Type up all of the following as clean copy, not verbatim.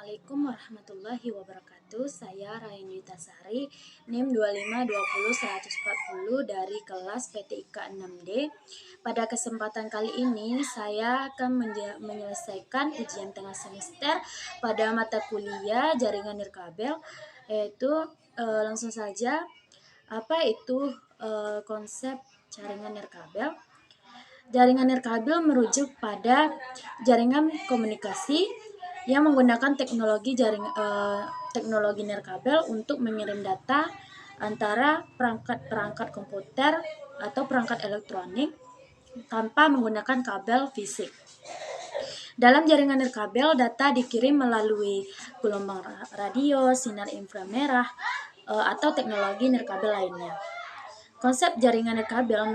Assalamualaikum warahmatullahi wabarakatuh. Saya Raini Tasari, NIM 2520140 dari kelas PTIK 6D. Pada kesempatan kali ini, saya akan menyelesaikan ujian tengah semester pada mata kuliah jaringan nirkabel, yaitu langsung saja, apa itu konsep jaringan nirkabel? Jaringan nirkabel merujuk pada jaringan komunikasi yang menggunakan teknologi nirkabel untuk mengirim data antara perangkat komputer atau perangkat elektronik tanpa menggunakan kabel fisik. Dalam jaringan nirkabel, data dikirim melalui gelombang radio, sinar inframerah, atau teknologi nirkabel lainnya. Konsep jaringan nirkabel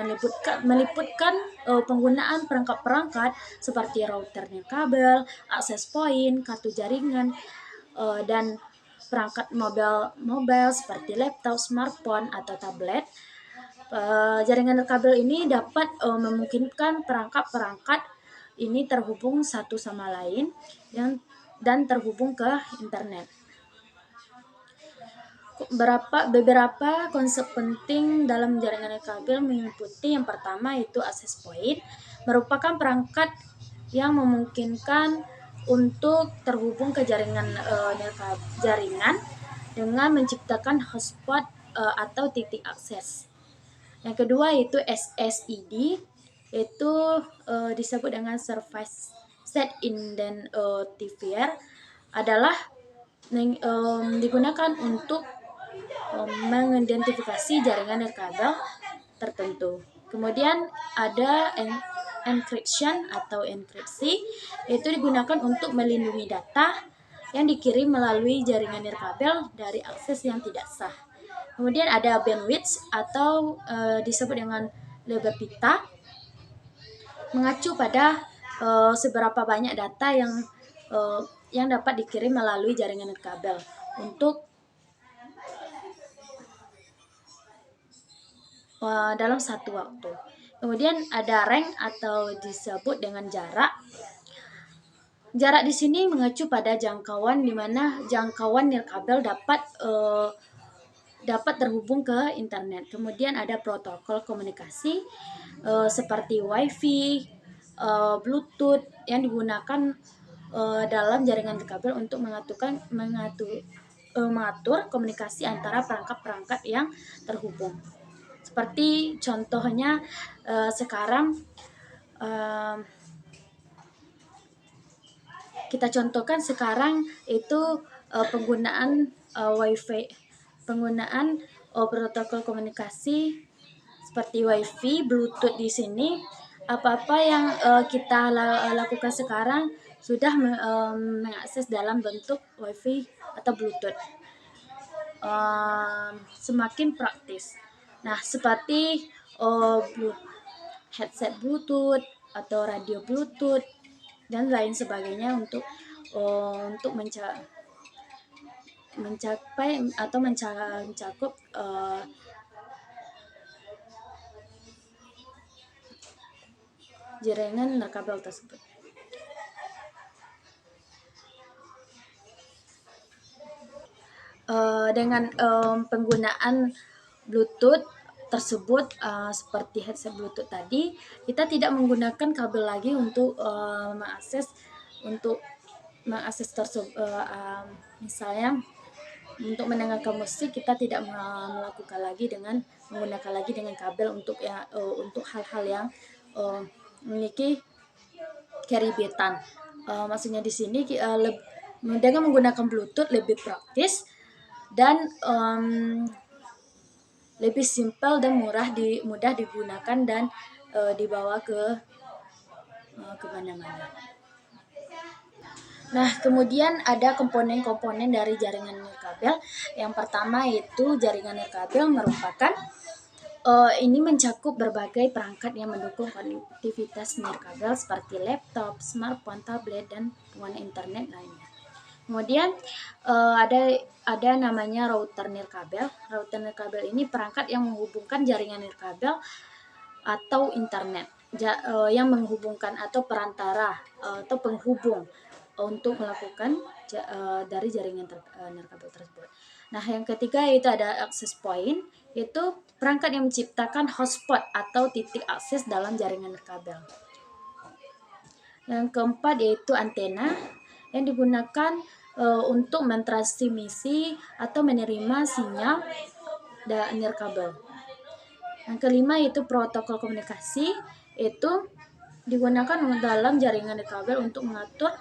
meliputkan penggunaan perangkat-perangkat seperti router nirkabel, akses point, kartu jaringan, dan perangkat mobile seperti laptop, smartphone, atau tablet. Jaringan nirkabel ini dapat memungkinkan perangkat-perangkat ini terhubung satu sama lain dan terhubung ke internet. Beberapa konsep penting dalam jaringan nirkabel meliputi yang pertama yaitu access point, merupakan perangkat yang memungkinkan untuk terhubung ke jaringan dengan menciptakan hotspot atau titik akses. Yang kedua yaitu SSID, yaitu disebut dengan Service Set Identifier, adalah digunakan untuk mengidentifikasi jaringan nirkabel tertentu. Kemudian ada encryption atau enkripsi, yaitu digunakan untuk melindungi data yang dikirim melalui jaringan nirkabel dari akses yang tidak sah. Kemudian ada bandwidth atau disebut dengan lebar pita, mengacu pada seberapa banyak data yang dapat dikirim melalui jaringan nirkabel untuk dalam satu waktu. Kemudian ada range atau disebut dengan jarak. Jarak di sini mengacu pada jangkauan, di mana jangkauan nirkabel dapat terhubung ke internet. Kemudian ada protokol komunikasi seperti Wi-Fi, Bluetooth yang digunakan dalam jaringan nirkabel untuk mengatur komunikasi antara perangkat-perangkat yang terhubung. Seperti contohnya sekarang kita contohkan sekarang itu penggunaan Wi-Fi, penggunaan protokol komunikasi seperti Wi-Fi, Bluetooth di sini. Apa-apa yang kita lakukan sekarang sudah mengakses dalam bentuk Wi-Fi atau Bluetooth. Semakin praktis. Nah, seperti headset Bluetooth atau radio Bluetooth dan lain sebagainya untuk mencapai atau mencakup jaringan nirkabel tersebut. Dengan penggunaan Bluetooth tersebut seperti headset Bluetooth tadi, kita tidak menggunakan kabel lagi untuk mengakses tersebut. Misalnya untuk mendengarkan musik, kita tidak melakukan lagi dengan menggunakan lagi dengan kabel untuk hal-hal yang memiliki keribetan. Maksudnya di sini dengan menggunakan Bluetooth lebih praktis dan lebih simpel dan mudah digunakan dan dibawa ke mana-mana. Nah, kemudian ada komponen-komponen dari jaringan nirkabel. Yang pertama yaitu jaringan nirkabel merupakan ini mencakup berbagai perangkat yang mendukung konektivitas nirkabel seperti laptop, smartphone, tablet, dan pengguna internet lainnya. Kemudian ada namanya router nirkabel. Router nirkabel ini perangkat yang menghubungkan jaringan nirkabel atau internet, yang menghubungkan atau perantara atau penghubung untuk melakukan dari jaringan nirkabel tersebut. Nah, yang ketiga yaitu ada access point, yaitu perangkat yang menciptakan hotspot atau titik akses dalam jaringan nirkabel. Yang keempat yaitu antena yang digunakan untuk mentransmisi atau menerima sinyal nirkabel. Yang kelima yaitu protokol komunikasi, itu digunakan dalam jaringan nirkabel untuk mengatur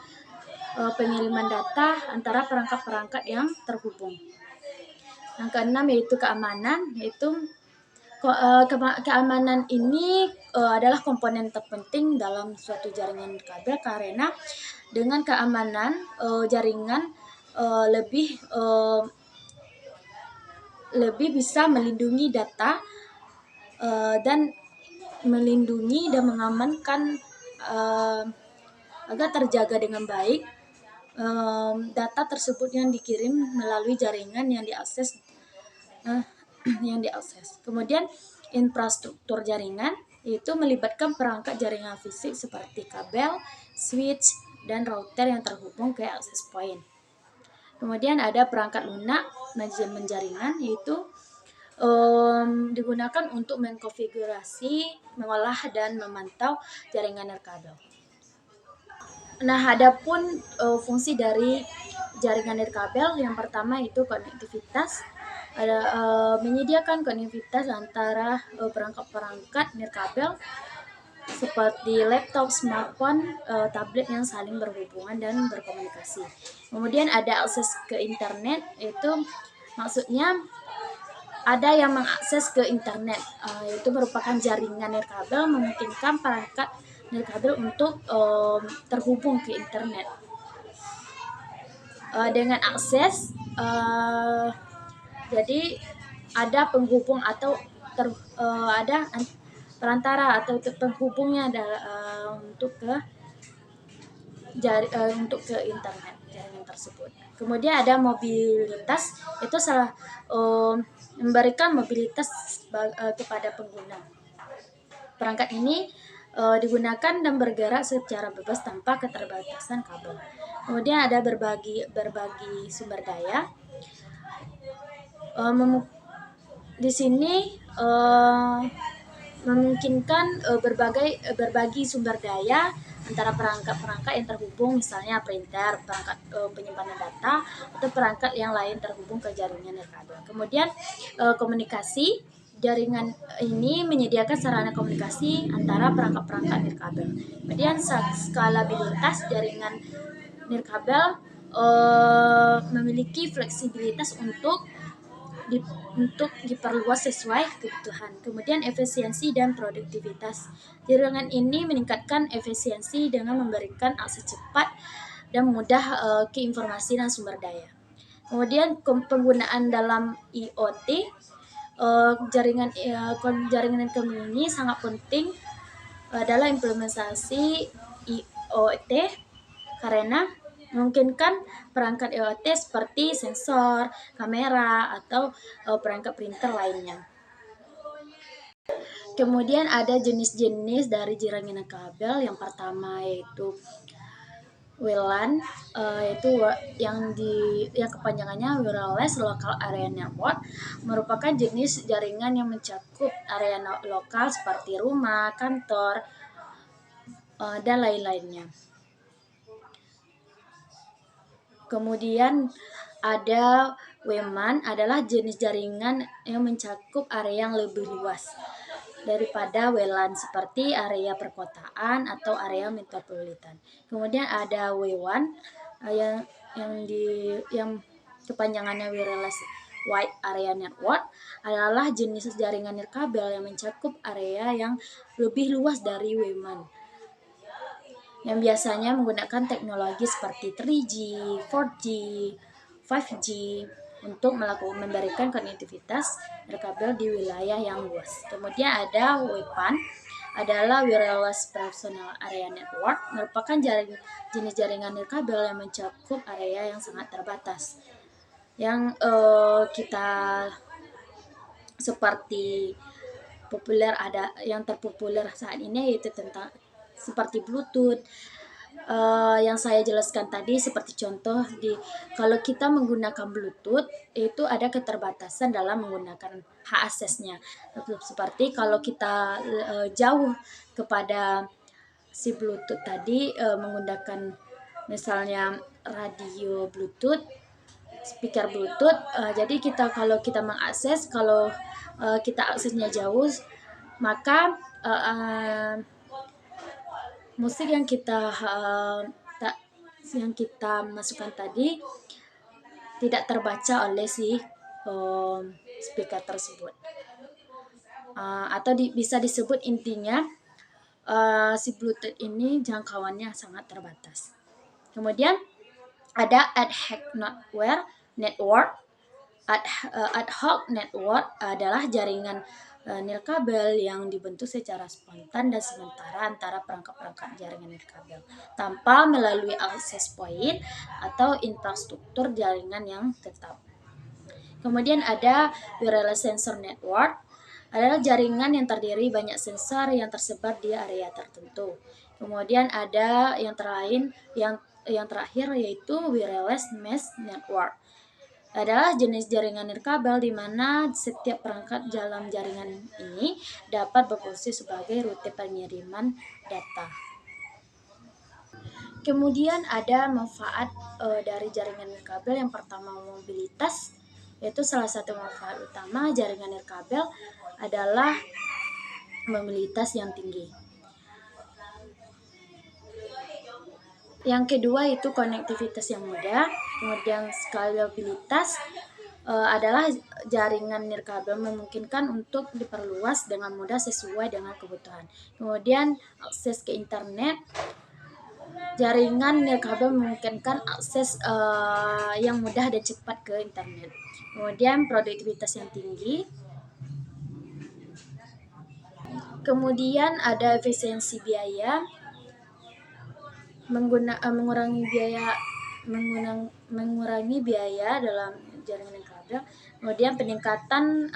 pengiriman data antara perangkat-perangkat yang terhubung. Yang keenam yaitu keamanan, yaitu keamanan ini adalah komponen terpenting dalam suatu jaringan nirkabel, karena dengan keamanan jaringan lebih bisa melindungi data dan melindungi dan mengamankan agar terjaga dengan baik data tersebut yang dikirim melalui jaringan yang diakses. Kemudian infrastruktur jaringan itu melibatkan perangkat jaringan fisik seperti kabel, switch, dan router yang terhubung ke access point. Kemudian ada perangkat lunak manajemen jaringan, yaitu digunakan untuk mengkonfigurasi, mengolah, dan memantau jaringan nirkabel. Nah, adapun fungsi dari jaringan nirkabel, yang pertama itu konektivitas, menyediakan konektivitas antara perangkat-perangkat nirkabel seperti laptop, smartphone, tablet yang saling berhubungan dan berkomunikasi. Kemudian ada akses ke internet, itu maksudnya ada yang mengakses ke internet, itu merupakan jaringan nirkabel memungkinkan perangkat nirkabel untuk terhubung ke internet. Dengan akses, jadi ada penghubung atau ada perantara atau penghubungnya untuk ke internet jaringan tersebut. Kemudian ada mobilitas, itu memberikan mobilitas kepada pengguna. Perangkat ini digunakan dan bergerak secara bebas tanpa keterbatasan kabel. Kemudian ada berbagi sumber daya. Di sini memungkinkan berbagi sumber daya antara perangkat-perangkat yang terhubung, misalnya printer, perangkat penyimpanan data, atau perangkat yang lain terhubung ke jaringan nirkabel. Kemudian komunikasi, jaringan ini menyediakan sarana komunikasi antara perangkat-perangkat nirkabel. Kemudian skalabilitas, jaringan nirkabel memiliki fleksibilitas untuk diperluas sesuai kebutuhan. Kemudian efisiensi dan produktivitas. Jaringan ini meningkatkan efisiensi dengan memberikan akses cepat dan mudah ke informasi dan sumber daya. Kemudian penggunaan dalam IoT, jaringan ini sangat penting dalam implementasi IoT karena memungkinkan perangkat IoT seperti sensor, kamera, atau perangkat printer lainnya. Kemudian ada jenis-jenis dari jaringan nirkabel. Yang pertama yaitu WLAN, yaitu yang kepanjangannya Wireless Local Area Network, merupakan jenis jaringan yang mencakup area lokal seperti rumah, kantor, dan lain-lainnya. Kemudian ada WMAN, adalah jenis jaringan yang mencakup area yang lebih luas daripada WLAN seperti area perkotaan atau area metropolitan. Kemudian ada WWAN yang kepanjangannya Wireless Wide Area Network, adalah jenis jaringan nirkabel yang mencakup area yang lebih luas dari WMAN, yang biasanya menggunakan teknologi seperti 3G, 4G, 5G untuk memberikan konektivitas nirkabel di wilayah yang luas. Kemudian ada WPAN, adalah Wireless Personal Area Network, merupakan jenis jaringan nirkabel yang mencakup area yang sangat terbatas. Yang kita seperti populer, ada yang terpopuler saat ini yaitu tentang seperti Bluetooth, yang saya jelaskan tadi, seperti contoh kalau kita menggunakan Bluetooth itu ada keterbatasan dalam menggunakan hak aksesnya. Seperti kalau kita jauh kepada si Bluetooth tadi, menggunakan misalnya radio Bluetooth, speaker Bluetooth, jadi kalau kita mengakses, kalau kita aksesnya jauh, maka musik yang kita masukkan tadi tidak terbaca oleh si speaker tersebut. Atau bisa disebut intinya si Bluetooth ini jangkauannya sangat terbatas. Kemudian ada ad hoc network adalah jaringan nirkabel yang dibentuk secara spontan dan sementara antara perangkat-perangkat jaringan nirkabel tanpa melalui access point atau infrastruktur jaringan yang tetap. Kemudian ada wireless sensor network, adalah jaringan yang terdiri banyak sensor yang tersebar di area tertentu. Kemudian ada yang terakhir yaitu wireless mesh network, adalah jenis jaringan nirkabel di mana setiap perangkat dalam jaringan ini dapat berfungsi sebagai rute pengiriman data. Kemudian ada manfaat dari jaringan nirkabel. Yang pertama, mobilitas, yaitu salah satu manfaat utama jaringan nirkabel adalah mobilitas yang tinggi. Yang kedua itu konektivitas yang mudah. Kemudian skalabilitas adalah jaringan nirkabel memungkinkan untuk diperluas dengan mudah sesuai dengan kebutuhan. Kemudian akses ke internet, jaringan nirkabel memungkinkan akses yang mudah dan cepat ke internet. Kemudian produktivitas yang tinggi. Kemudian ada efisiensi biaya, mengurangi biaya dalam jaringan nirkabel. Kemudian peningkatan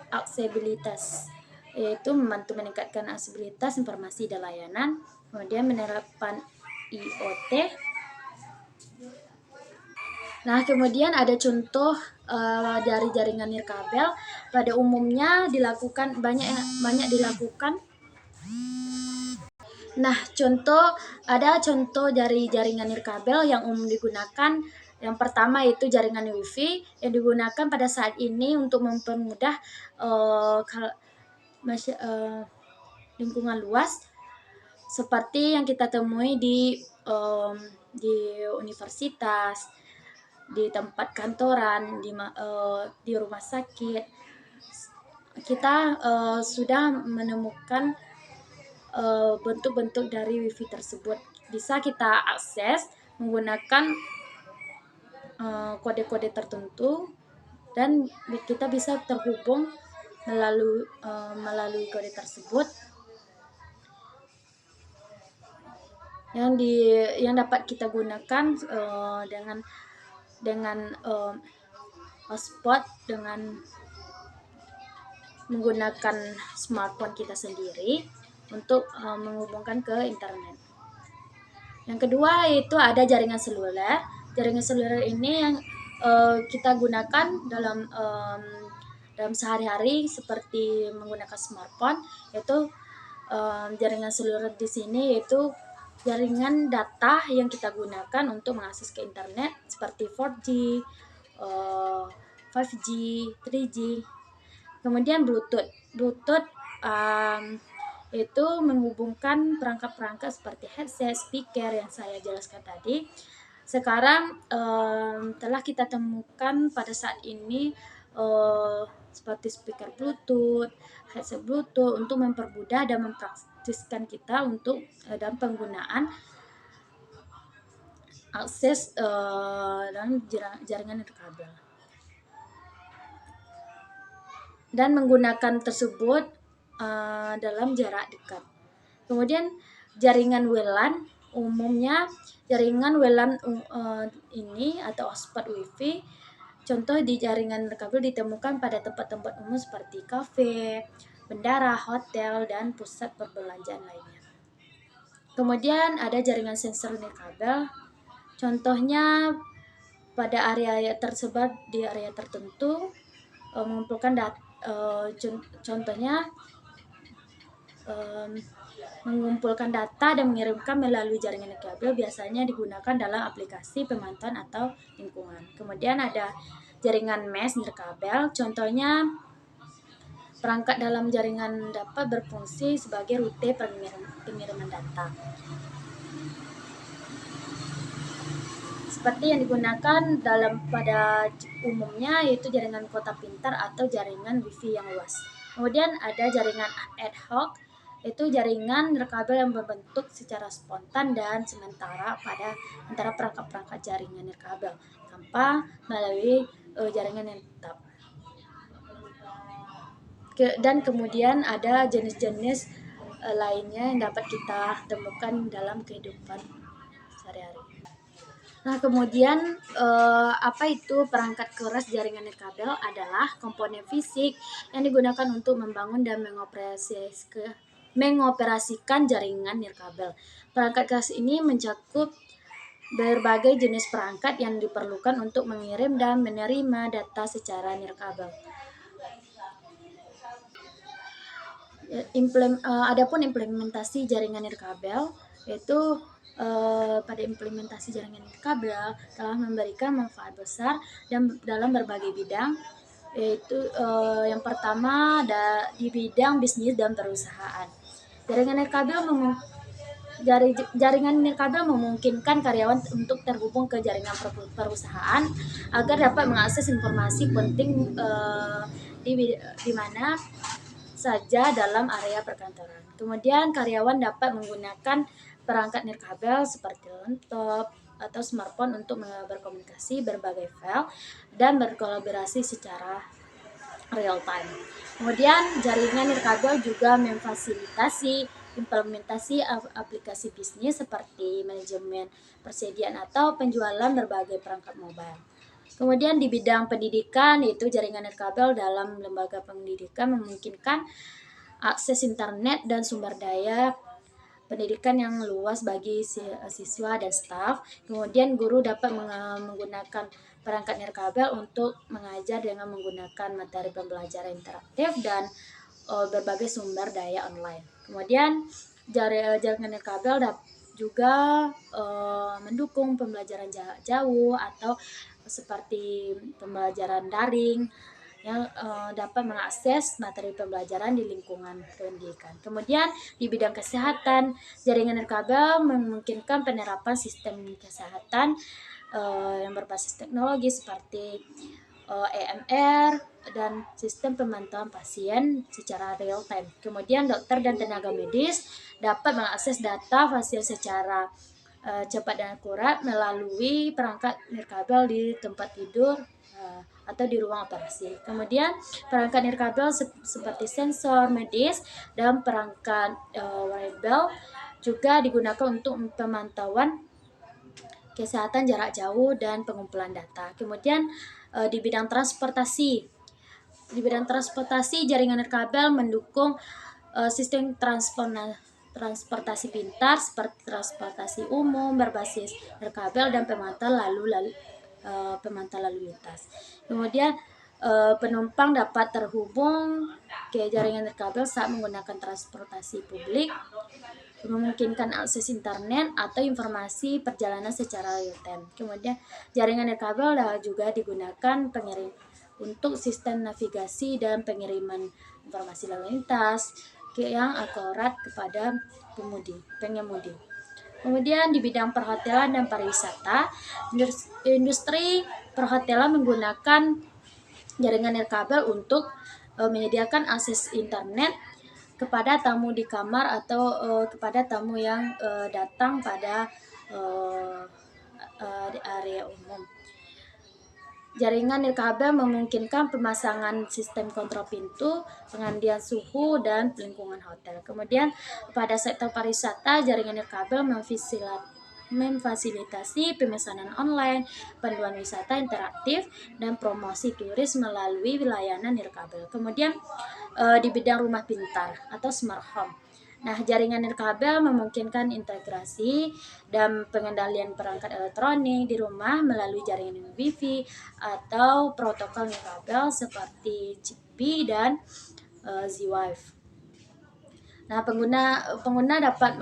aksesibilitas, yaitu membantu meningkatkan aksesibilitas informasi dan layanan. Kemudian menerapkan IoT. Nah, kemudian ada contoh dari jaringan nirkabel. Pada umumnya banyak dilakukan. Nah, ada contoh dari jaringan nirkabel yang umum digunakan. Yang pertama itu jaringan Wi-Fi yang digunakan pada saat ini untuk mempermudah lingkungan luas, seperti yang kita temui di universitas, di tempat kantoran, di rumah sakit. Kita sudah menemukan bentuk-bentuk dari Wi-Fi tersebut. Bisa kita akses menggunakan kode-kode tertentu dan kita bisa terhubung melalui kode tersebut yang dapat kita gunakan dengan hotspot, dengan menggunakan smartphone kita sendiri untuk menghubungkan ke internet. Yang kedua itu ada jaringan seluler. Jaringan seluler ini yang kita gunakan dalam sehari-hari seperti menggunakan smartphone, yaitu jaringan seluler di sini yaitu jaringan data yang kita gunakan untuk mengakses ke internet seperti 4G, 5G, 3G. Kemudian Bluetooth itu menghubungkan perangkat-perangkat seperti headset, speaker yang saya jelaskan tadi. Sekarang telah kita temukan pada saat ini seperti speaker Bluetooth, headset Bluetooth untuk mempermudah dan mempraktiskan kita untuk dalam penggunaan akses dalam jaringan nirkabel. Dan menggunakan tersebut dalam jarak dekat. Kemudian jaringan WLAN, umumnya jaringan WLAN ini atau hotspot Wi-Fi, contoh di jaringan nirkabel ditemukan pada tempat-tempat umum seperti kafe, bandara, hotel, dan pusat perbelanjaan lainnya. Kemudian ada jaringan sensor nirkabel. Contohnya pada area tersebar di area tertentu, mengumpulkan contohnya mengumpulkan data dan mengirimkan melalui jaringan nirkabel biasanya digunakan dalam aplikasi pemantauan atau lingkungan. Kemudian ada jaringan mesh nirkabel. Contohnya perangkat dalam jaringan dapat berfungsi sebagai rute pengiriman data. Seperti yang digunakan pada umumnya yaitu jaringan kota pintar atau jaringan wifi yang luas. Kemudian ada jaringan ad hoc, itu jaringan nirkabel yang berbentuk secara spontan dan sementara pada antara perangkat-perangkat jaringan nirkabel tanpa melalui jaringan yang tetap. Dan kemudian ada jenis-jenis lainnya yang dapat kita temukan dalam kehidupan sehari-hari. Nah, kemudian apa itu perangkat keras jaringan nirkabel? Adalah komponen fisik yang digunakan untuk membangun dan mengoperasikan jaringan nirkabel. Perangkat keras ini mencakup berbagai jenis perangkat yang diperlukan untuk mengirim dan menerima data secara nirkabel. Adapun implementasi jaringan nirkabel yaitu pada implementasi jaringan nirkabel telah memberikan manfaat besar dan dalam berbagai bidang, yaitu yang pertama di bidang bisnis dan perusahaan. Jaringan nirkabel memungkinkan karyawan untuk terhubung ke jaringan perusahaan agar dapat mengakses informasi penting di mana saja dalam area perkantoran. Kemudian karyawan dapat menggunakan perangkat nirkabel seperti laptop atau smartphone untuk berkomunikasi, berbagai file, dan berkolaborasi secara real time. Kemudian jaringan nirkabel juga memfasilitasi implementasi aplikasi bisnis seperti manajemen persediaan atau penjualan berbagai perangkat mobile. Kemudian di bidang pendidikan, yaitu jaringan nirkabel dalam lembaga pendidikan memungkinkan akses internet dan sumber daya pendidikan yang luas bagi siswa dan staf. Kemudian guru dapat menggunakan perangkat nirkabel untuk mengajar dengan menggunakan materi pembelajaran interaktif dan berbagai sumber daya online. Kemudian jaringan nirkabel juga mendukung pembelajaran jauh atau seperti pembelajaran daring yang dapat mengakses materi pembelajaran di lingkungan pendidikan. Kemudian di bidang kesehatan, jaringan nirkabel memungkinkan penerapan sistem kesehatan yang berbasis teknologi seperti EMR dan sistem pemantauan pasien secara real time. Kemudian dokter dan tenaga medis dapat mengakses data pasien secara cepat dan akurat melalui perangkat nirkabel di tempat tidur atau di ruang operasi. Kemudian perangkat nirkabel seperti sensor medis dan perangkat wearable juga digunakan untuk pemantauan kesehatan jarak jauh dan pengumpulan data. Kemudian di bidang transportasi, jaringan nirkabel mendukung sistem transportasi pintar seperti transportasi umum berbasis nirkabel dan pemantauan lalu lintas. Kemudian penumpang dapat terhubung ke jaringan nirkabel saat menggunakan transportasi publik, memungkinkan akses internet atau informasi perjalanan secara real time. Kemudian jaringan nirkabel juga digunakan untuk sistem navigasi dan pengiriman informasi lalu lintas yang akurat kepada pengemudi. Kemudian di bidang perhotelan dan pariwisata, industri perhotelan menggunakan jaringan nirkabel untuk menyediakan akses internet kepada tamu di kamar atau kepada tamu yang datang pada area umum. Jaringan nirkabel memungkinkan pemasangan sistem kontrol pintu, pengendalian suhu, dan lingkungan hotel. Kemudian pada sektor pariwisata, jaringan nirkabel memfasilitasi pemesanan online, panduan wisata interaktif, dan promosi turis melalui layanan nirkabel. Kemudian di bidang rumah pintar atau smart home, Nah, jaringan nirkabel memungkinkan integrasi dan pengendalian perangkat elektronik di rumah melalui jaringan Wi-Fi atau protokol nirkabel seperti Zigbee dan Z-Wave. Nah, pengguna dapat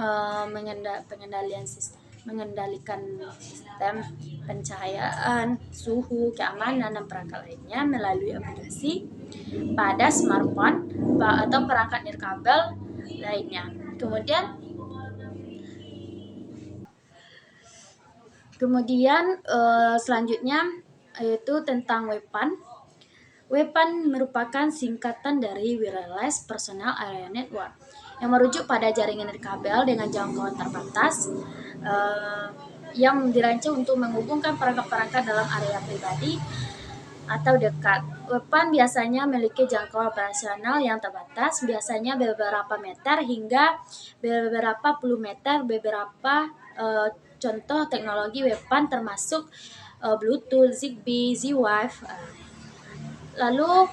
mengendalikan sistem pencahayaan, suhu, keamanan, dan perangkat lainnya melalui aplikasi pada smartphone atau perangkat nirkabel lainnya. Kemudian selanjutnya yaitu tentang WPAN. WPAN merupakan singkatan dari Wireless Personal Area Network yang merujuk pada jaringan nirkabel dengan jangkauan terbatas yang dirancang untuk menghubungkan perangkat-perangkat dalam area pribadi atau dekat. WPAN biasanya memiliki jangkauan operasional yang terbatas, biasanya beberapa meter hingga beberapa puluh meter. Beberapa contoh teknologi WPAN termasuk Bluetooth, Zigbee, Z-Wave. Lalu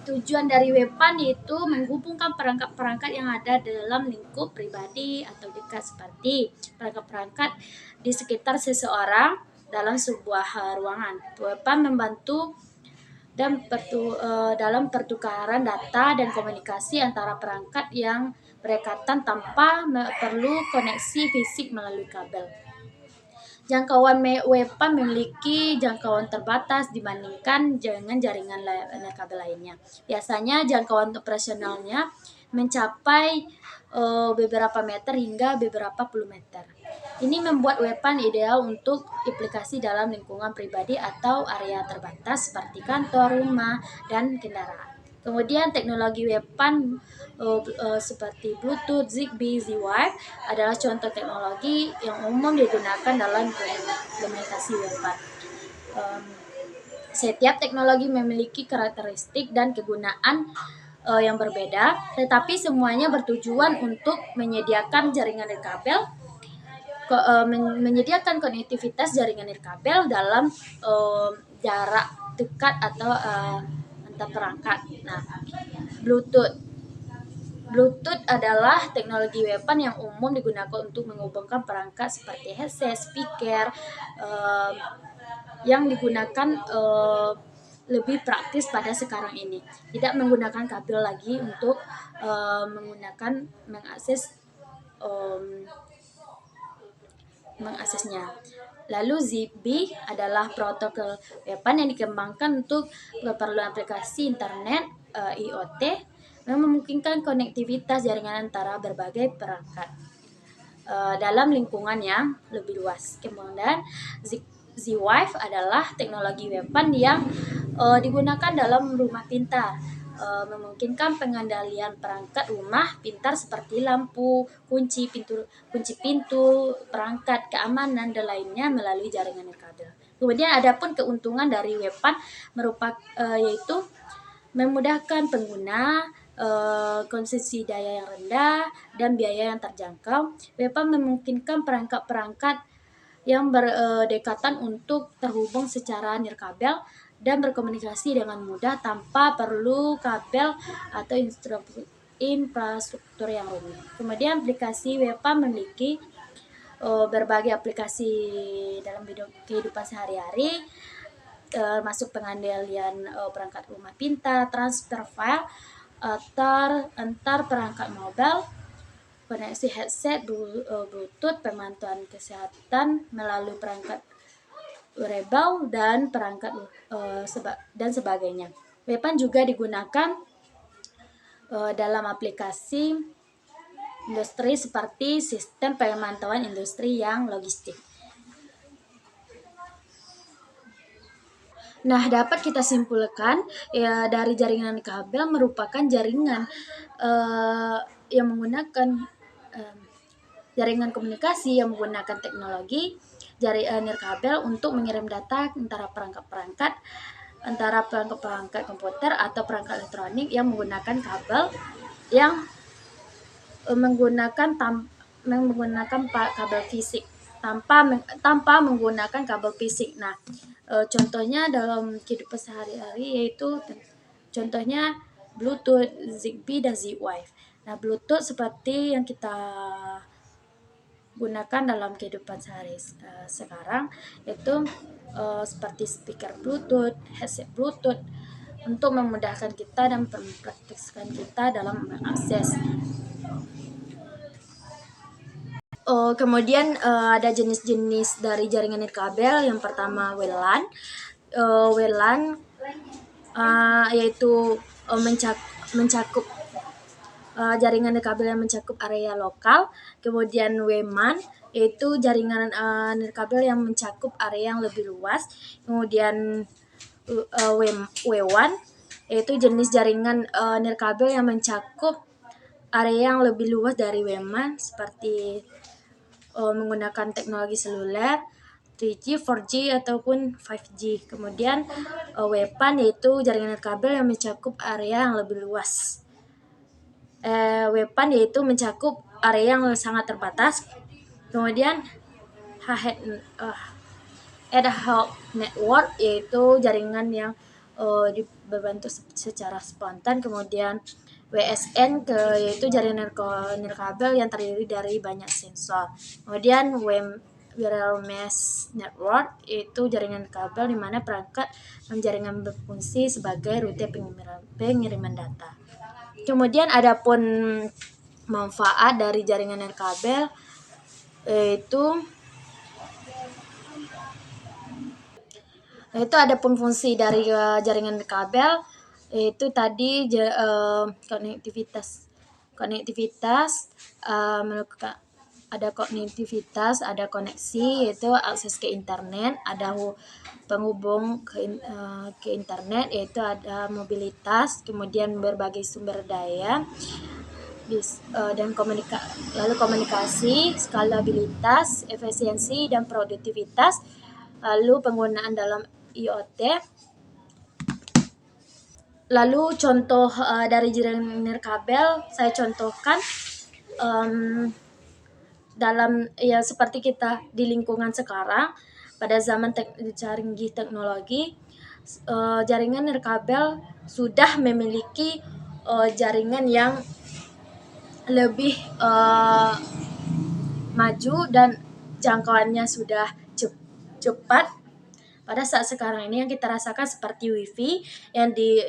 tujuan dari WPAN yaitu menghubungkan perangkat-perangkat yang ada dalam lingkup pribadi atau dekat, seperti perangkat-perangkat di sekitar seseorang dalam sebuah ruangan. WPAN membantu dalam pertukaran data dan komunikasi antara perangkat yang berdekatan tanpa perlu koneksi fisik melalui kabel. Jangkauan WPAN memiliki jangkauan terbatas dibandingkan dengan jaringan nirkabel lainnya. Biasanya jangkauan operasionalnya mencapai beberapa meter hingga beberapa puluh meter. Ini membuat WPAN ideal untuk aplikasi dalam lingkungan pribadi atau area terbatas seperti kantor, rumah, dan kendaraan. Kemudian teknologi WPAN seperti Bluetooth, Zigbee, Z-Wave adalah contoh teknologi yang umum digunakan dalam implementasi WPAN. Setiap teknologi memiliki karakteristik dan kegunaan yang berbeda, tetapi semuanya bertujuan untuk menyediakan jaringan nirkabel, menyediakan konektivitas jaringan nirkabel dalam jarak dekat atau antar perangkat. Nah, Bluetooth adalah teknologi WPAN yang umum digunakan untuk menghubungkan perangkat seperti headset, speaker, yang digunakan lebih praktis pada sekarang ini. Tidak menggunakan kabel lagi untuk mengaksesnya. Lalu Zigbee adalah protokol WPAN yang dikembangkan untuk keperluan aplikasi internet IoT yang memungkinkan konektivitas jaringan antara berbagai perangkat dalam lingkungan yang lebih luas. Kemudian Z-Wave adalah teknologi WPAN yang digunakan dalam rumah pintar, memungkinkan pengendalian perangkat rumah pintar seperti lampu, kunci pintu, perangkat keamanan dan lainnya melalui jaringan nirkabel. Kemudian adapun keuntungan dari WPAN yaitu memudahkan pengguna, konsumsi daya yang rendah, dan biaya yang terjangkau. WPAN memungkinkan perangkat-perangkat yang berdekatan untuk terhubung secara nirkabel dan berkomunikasi dengan mudah tanpa perlu kabel atau infrastruktur yang rumit. Kemudian aplikasi WPAN memiliki berbagai aplikasi dalam kehidupan sehari-hari, termasuk pengendalian perangkat rumah pintar, transfer file antar perangkat mobile, koneksi headset, Bluetooth, pemantauan kesehatan melalui perangkat wearable dan perangkat dan sebagainya. WPAN juga digunakan dalam aplikasi industri seperti sistem pemantauan industri yang logistik. Nah, dapat kita simpulkan ya, dari jaringan kabel merupakan jaringan yang menggunakan jaringan komunikasi yang menggunakan teknologi nirkabel untuk mengirim data antara perangkat-perangkat komputer atau perangkat elektronik yang menggunakan kabel yang menggunakan kabel fisik tanpa menggunakan kabel fisik. Nah, contohnya dalam kehidupan sehari-hari yaitu contohnya Bluetooth, Zigbee, dan Z-Wave. Nah, Bluetooth seperti yang kita gunakan dalam kehidupan sehari sekarang, yaitu seperti speaker Bluetooth, headset Bluetooth, untuk memudahkan kita dan mempraktikkan kita dalam mengakses. Kemudian ada jenis-jenis dari jaringan nirkabel. Yang pertama WLAN. WLAN yaitu mencakup jaringan nirkabel yang mencakup area lokal. Kemudian WMAN yaitu jaringan nirkabel yang mencakup area yang lebih luas. Kemudian WWAN yaitu jenis jaringan nirkabel yang mencakup area yang lebih luas dari WMAN, seperti menggunakan teknologi seluler 3G, 4G ataupun 5G. Kemudian WPAN yaitu jaringan nirkabel yang mencakup area yang lebih luas. WPAN yaitu mencakup area yang sangat terbatas. Kemudian ad hoc network yaitu jaringan yang berbentuk secara spontan. Kemudian WSN yaitu jaringan nirkabel yang terdiri dari banyak sensor. Kemudian wireless network yaitu jaringan kabel di mana perangkat jaringan berfungsi sebagai rute pengiriman data. Kemudian adapun manfaat dari jaringan nirkabel itu ada fungsi dari jaringan kabel, itu tadi konektivitas ada konektivitas, ada koneksi, yaitu akses ke internet, ada penghubung ke internet, yaitu ada mobilitas, kemudian berbagai sumber daya, dan komunikasi, skalabilitas, efisiensi, dan produktivitas. Lalu penggunaan dalam IoT. Lalu contoh dari jaringan nirkabel saya contohkan dalam seperti kita di lingkungan sekarang pada zaman canggih teknologi, jaringan nirkabel sudah memiliki jaringan yang lebih maju dan jangkauannya sudah cepat. Pada saat sekarang ini yang kita rasakan seperti WiFi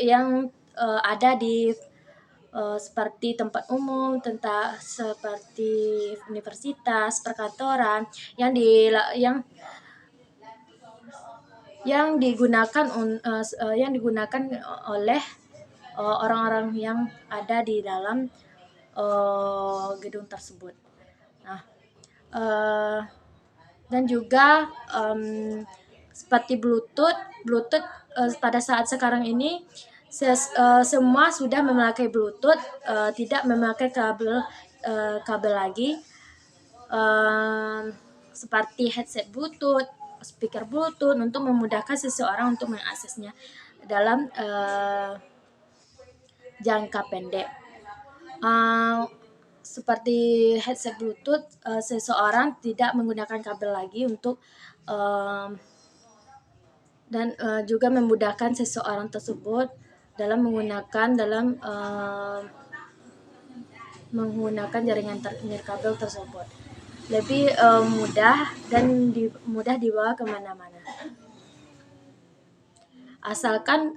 yang ada di seperti tempat umum, seperti universitas, perkantoran, yang digunakan oleh orang-orang yang ada di dalam gedung tersebut. Nah, dan juga seperti Bluetooth pada saat sekarang ini semua sudah memakai Bluetooth, tidak memakai kabel lagi, seperti headset Bluetooth, speaker Bluetooth, untuk memudahkan seseorang untuk mengaksesnya dalam jangka pendek. Seperti headset Bluetooth, seseorang tidak menggunakan kabel lagi untuk dan juga memudahkan seseorang tersebut dalam menggunakan jaringan nirkabel tersebut. Lebih mudah dan mudah dibawa kemana-mana. Asalkan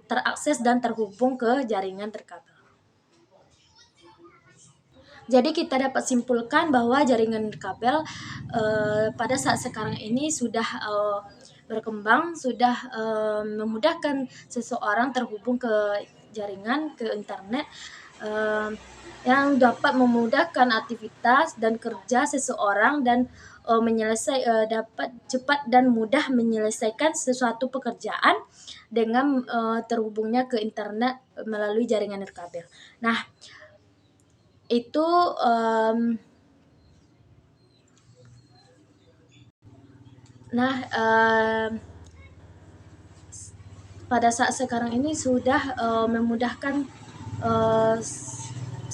terakses dan terhubung ke jaringan terkabel. Jadi kita dapat simpulkan bahwa jaringan kabel pada saat sekarang ini sudah berkembang, sudah memudahkan seseorang terhubung ke jaringan, ke internet, yang dapat memudahkan aktivitas dan kerja seseorang dan dapat cepat dan mudah menyelesaikan sesuatu pekerjaan dengan terhubungnya ke internet melalui jaringan nirkabel. Nah, itu pada saat sekarang ini sudah memudahkan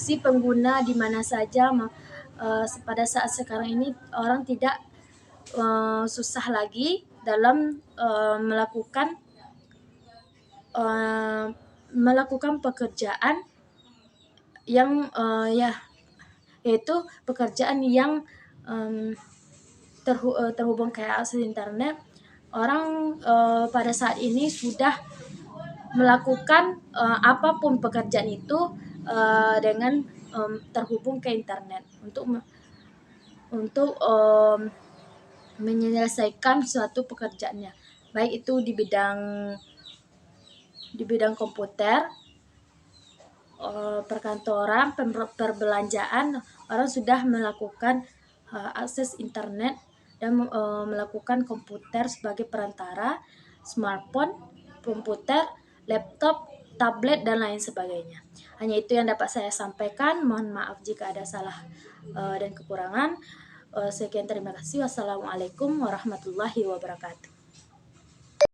si pengguna di mana saja. Pada saat sekarang ini orang tidak susah lagi dalam melakukan pekerjaan yang yaitu pekerjaan yang terhubung kayak akses internet. Orang pada saat ini sudah melakukan apapun pekerjaan itu dengan terhubung ke internet untuk menyelesaikan suatu pekerjaannya, baik itu di bidang komputer, perkantoran, perbelanjaan. Orang sudah melakukan akses internet dan melakukan komputer sebagai perantara, smartphone, komputer, laptop, tablet, dan lain sebagainya. Hanya itu yang dapat saya sampaikan. Mohon maaf jika ada salah dan kekurangan. Sekian, terima kasih. Wassalamualaikum warahmatullahi wabarakatuh.